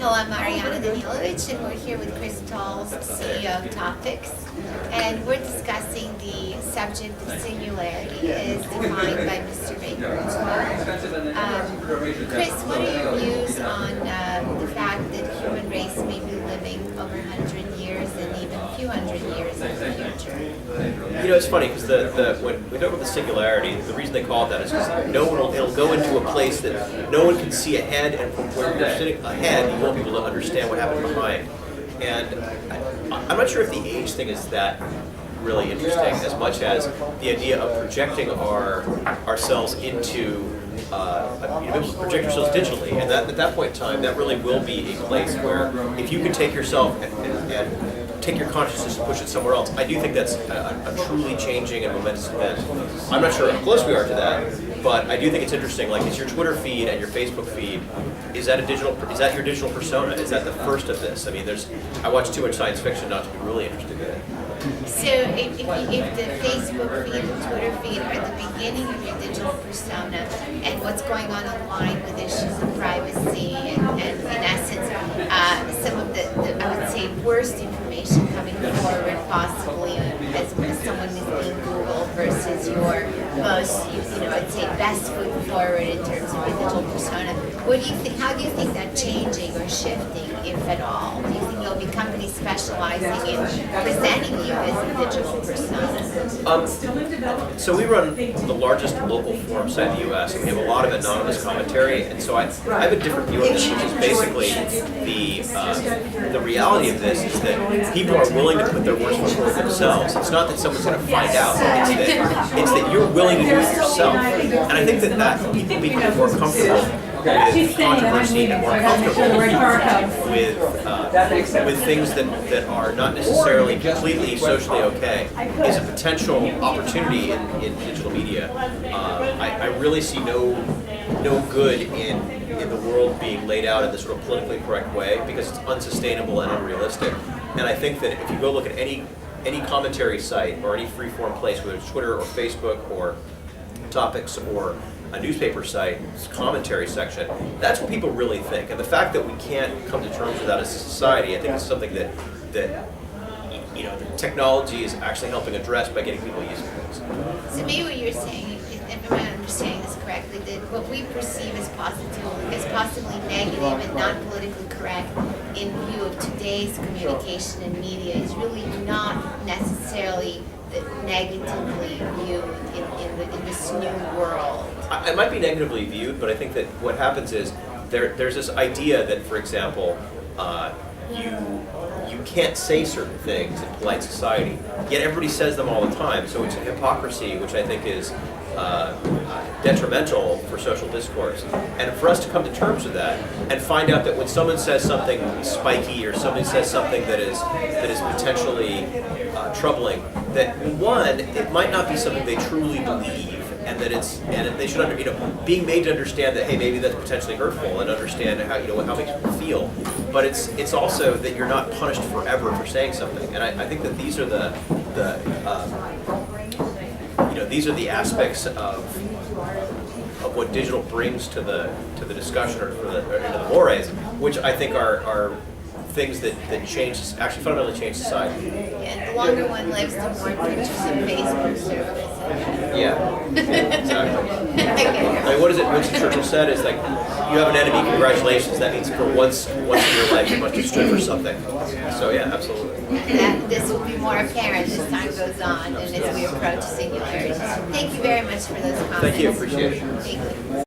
Hello, I'm Mariana Danilovich, and we're here with Chris Tolles, CEO of Topix, and we're discussing the subject of singularity as defined by Mr. Baker's work. Chris, what are your views on the fact that the human race may be living over 100 years and even a few hundred years in the future? You know, it's funny because when we talk about the singularity, the reason they call it that is because it'll go into a place that no one can see ahead, and from where you're sitting ahead, you won't be able to understand what happened behind. And I'm not sure if the age thing is that really interesting as much as the idea of projecting ourselves into project yourselves digitally, and at that point in time, that really will be a place where if you can take yourself and take your consciousness and push it somewhere else, I do think that's a truly changing and momentous event. I'm not sure how close we are to that, but I do think it's interesting. Like, is your Twitter feed and your Facebook feed, is that your digital persona? Is that the first of this? I mean, I watch too much science fiction not to be really interested in it. So if the Facebook feed and Twitter feed are the beginning of your digital persona and what's going on online with issues of privacy and in essence, some of the I would say worst information coming forward possibly as someone is being Googled versus your most, I'd say best foot forward in terms of your digital persona. What do you think? How do you think that changing or shifting, if at all? Do you think there'll be companies specializing in presenting you as a digital persona? So we run the largest local forum site in the U.S. and we have a lot of anonymous commentary, and so I have a different view of this, which is basically the reality of this is that people are willing to put their worst foot forward themselves. It's not that someone's going to find out. It's that you're willing to do it yourself. And I think that people become more comfortable with controversy and more comfortable with things that are not necessarily completely socially okay is a potential opportunity in digital media. I really see no good in the world being laid out in this sort of politically correct way because it's unsustainable and unrealistic. And I think that if you go look at any commentary site or any free-form place, whether it's Twitter or Facebook or Topix or a newspaper site, commentary section, that's what people really think. And the fact that we can't come to terms with that as a society, I think is something that the technology is actually helping address by getting people used to things. So maybe what you're saying, if I'm understanding this correctly, that what we perceive as possibly negative and not politically correct in view of today's communication and media is really not necessarily negatively viewed in this new world. It might be negatively viewed, but I think that what happens is there's this idea that, for example, you can't say certain things in polite society, yet everybody says them all the time. So it's a hypocrisy, which I think is detrimental for social discourse. And for us to come to terms with that and find out that when someone says something spiky or somebody says something that is potentially troubling, that one, it might not be something they truly believe, and that they should being made to understand that, hey, maybe that's potentially hurtful, and understand how how it makes people feel. But it's also that you're not punished forever for saying something. And I think that these are these are the aspects of what digital brings to the discussion or to the mores, which I think are things that actually fundamentally change society. And the longer one lives, the more pictures of Facebook service. Yeah, exactly. I mean, what is it? Winston Churchill said is like, you have an enemy, congratulations. That means for once in your life you must have stood for something. So yeah, absolutely. And this will be more apparent as time goes on and as we approach singularity. Thank you very much for those comments. Thank you, appreciate it. Thank you.